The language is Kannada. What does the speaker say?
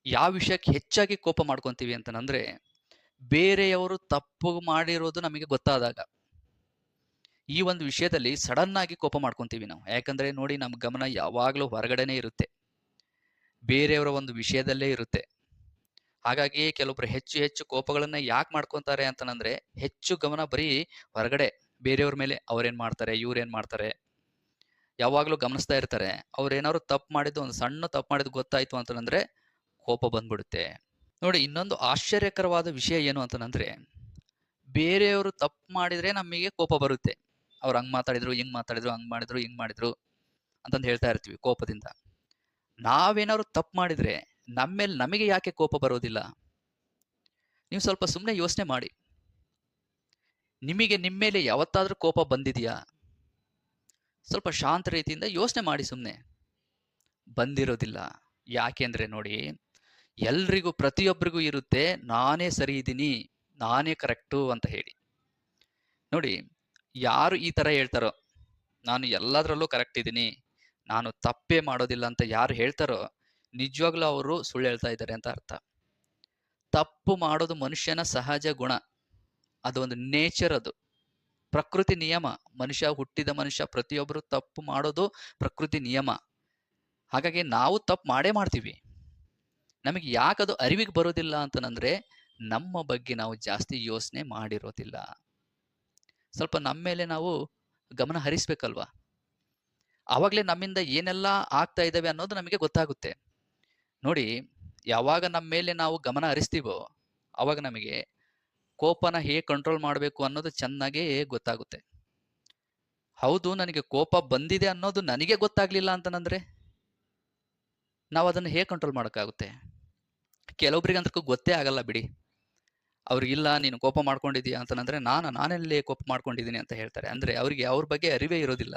ಯಾವ ವಿಷಯಕ್ಕೆ ಹೆಚ್ಚಾಗಿ ಕೋಪ ಮಾಡ್ಕೊಂತೀವಿ ಅಂತಂದ್ರೆ, ಬೇರೆಯವರು ತಪ್ಪು ಮಾಡಿರೋದು ನಮಗೆ ಗೊತ್ತಾದಾಗ. ಈ ಒಂದು ವಿಷಯದಲ್ಲಿ ಸಡನ್ ಆಗಿ ಕೋಪ ಮಾಡ್ಕೊಂತೀವಿ ನಾವು. ಯಾಕಂದ್ರೆ ನೋಡಿ, ನಮ್ಮ ಗಮನ ಯಾವಾಗಲೂ ಹೊರಗಡೆನೇ ಇರುತ್ತೆ, ಬೇರೆಯವರ ಒಂದು ವಿಷಯದಲ್ಲೇ ಇರುತ್ತೆ. ಹಾಗಾಗಿ ಕೆಲವೊಬ್ರು ಹೆಚ್ಚು ಹೆಚ್ಚು ಕೋಪಗಳನ್ನ ಯಾಕೆ ಮಾಡ್ಕೊಂತಾರೆ ಅಂತಂದ್ರೆ, ಹೆಚ್ಚು ಗಮನ ಬರೀ ಹೊರಗಡೆ, ಬೇರೆಯವ್ರ ಮೇಲೆ ಅವ್ರೇನ್ ಮಾಡ್ತಾರೆ, ಇವ್ರೇನ್ ಮಾಡ್ತಾರೆ, ಯಾವಾಗಲೂ ಗಮನಿಸ್ತಾ ಇರ್ತಾರೆ. ಅವ್ರೇನಾದ್ರು ತಪ್ಪು ಮಾಡಿದ್ದು, ಒಂದು ಸಣ್ಣ ತಪ್ಪು ಮಾಡಿದ್ದು ಗೊತ್ತಾಯ್ತು ಅಂತಂದ್ರೆ ಕೋಪ ಬಂದ್ಬಿಡುತ್ತೆ. ನೋಡಿ, ಇನ್ನೊಂದು ಆಶ್ಚರ್ಯಕರವಾದ ವಿಷಯ ಏನು ಅಂತಂದ್ರೆ, ಬೇರೆಯವರು ತಪ್ಪು ಮಾಡಿದ್ರೆ ನಮಗೆ ಕೋಪ ಬರುತ್ತೆ. ಅವ್ರು ಹಂಗ್ ಮಾತಾಡಿದ್ರು, ಹಿಂಗ್ ಮಾತಾಡಿದ್ರು, ಹಂಗ್ ಮಾಡಿದ್ರು, ಹಿಂಗ್ ಮಾಡಿದ್ರು ಅಂತಂದು ಹೇಳ್ತಾ ಇರ್ತೀವಿ ಕೋಪದಿಂದ. ನಾವೇನಾದ್ರು ತಪ್ಪು ಮಾಡಿದ್ರೆ ನಮ್ಮೇಲೆ ನಮಗೆ ಯಾಕೆ ಕೋಪ ಬರೋದಿಲ್ಲ? ನೀವು ಸ್ವಲ್ಪ ಸುಮ್ಮನೆ ಯೋಚನೆ ಮಾಡಿ. ನಿಮಗೆ ನಿಮ್ಮೇಲೆ ಯಾವತ್ತಾದ್ರೂ ಕೋಪ ಬಂದಿದೆಯಾ? ಸ್ವಲ್ಪ ಶಾಂತ ರೀತಿಯಿಂದ ಯೋಚನೆ ಮಾಡಿ. ಸುಮ್ಮನೆ ಬಂದಿರೋದಿಲ್ಲ. ಯಾಕೆಂದ್ರೆ ನೋಡಿ, ಎಲ್ರಿಗೂ ಪ್ರತಿಯೊಬ್ಬರಿಗೂ ಇರುತ್ತೆ ನಾನೇ ಸರಿ ಇದ್ದೀನಿ, ನಾನೇ ಕರೆಕ್ಟು ಅಂತ ಹೇಳಿ. ನೋಡಿ, ಯಾರು ಈ ತರ ಹೇಳ್ತಾರೋ, ನಾನು ಎಲ್ಲದರಲ್ಲೂ ಕರೆಕ್ಟ್ ಇದ್ದೀನಿ, ನಾನು ತಪ್ಪೇ ಮಾಡೋದಿಲ್ಲ ಅಂತ ಯಾರು ಹೇಳ್ತಾರೋ, ನಿಜವಾಗ್ಲೂ ಅವರು ಸುಳ್ಳು ಹೇಳ್ತಾ ಇದ್ದಾರೆ ಅಂತ ಅರ್ಥ. ತಪ್ಪು ಮಾಡೋದು ಮನುಷ್ಯನ ಸಹಜ ಗುಣ, ಅದು ಒಂದು ನೇಚರ್, ಅದು ಪ್ರಕೃತಿ ನಿಯಮ. ಹುಟ್ಟಿದ ಮನುಷ್ಯ ಪ್ರತಿಯೊಬ್ಬರು ತಪ್ಪು ಮಾಡೋದು ಪ್ರಕೃತಿ ನಿಯಮ. ಹಾಗಾಗಿ ನಾವು ತಪ್ಪು ಮಾಡೇ ಮಾಡ್ತೀವಿ. ನಮಗೆ ಯಾಕದು ಅರಿವಿಗೆ ಬರೋದಿಲ್ಲ ಅಂತಂದ್ರೆ, ನಮ್ಮ ಬಗ್ಗೆ ನಾವು ಜಾಸ್ತಿ ಯೋಚನೆ ಮಾಡಿರೋದಿಲ್ಲ. ಸ್ವಲ್ಪ ನಮ್ಮ ಮೇಲೆ ನಾವು ಗಮನ ಹರಿಸ್ಬೇಕಲ್ವಾ? ಆವಾಗಲೇ ನಮ್ಮಿಂದ ಏನೆಲ್ಲ ಆಗ್ತಾ ಇದ್ದಾವೆ ಅನ್ನೋದು ನಮಗೆ ಗೊತ್ತಾಗುತ್ತೆ. ನೋಡಿ, ಯಾವಾಗ ನಮ್ಮ ಮೇಲೆ ನಾವು ಗಮನ ಹರಿಸ್ತೀವೋ ಆವಾಗ ನಮಗೆ ಕೋಪನ ಹೇಗೆ ಕಂಟ್ರೋಲ್ ಮಾಡಬೇಕು ಅನ್ನೋದು ಚೆನ್ನಾಗೇ ಗೊತ್ತಾಗುತ್ತೆ. ಹೌದು, ನನಗೆ ಕೋಪ ಬಂದಿದೆ ಅನ್ನೋದು ನನಗೆ ಗೊತ್ತಾಗ್ಲಿಲ್ಲ ಅಂತಂದ್ರೆ ನಾವು ಅದನ್ನು ಹೇಗೆ ಕಂಟ್ರೋಲ್ ಮಾಡೋಕ್ಕಾಗುತ್ತೆ? ಕೆಲವೊಬ್ರಿಗಂತೂ ಗೊತ್ತೇ ಆಗಲ್ಲ ಬಿಡಿ. ಅವ್ರಿಗಿಲ್ಲ, ನೀನು ಕೋಪ ಮಾಡ್ಕೊಂಡಿದೀಯ ಅಂತಂದ್ರೆ ನಾನೆಲ್ಲೇ ಕೋಪ ಮಾಡ್ಕೊಂಡಿದ್ದೀನಿ ಅಂತ ಹೇಳ್ತಾರೆ. ಅಂದ್ರೆ ಅವ್ರಿಗೆ ಅವ್ರ ಬಗ್ಗೆ ಅರಿವೇ ಇರೋದಿಲ್ಲ.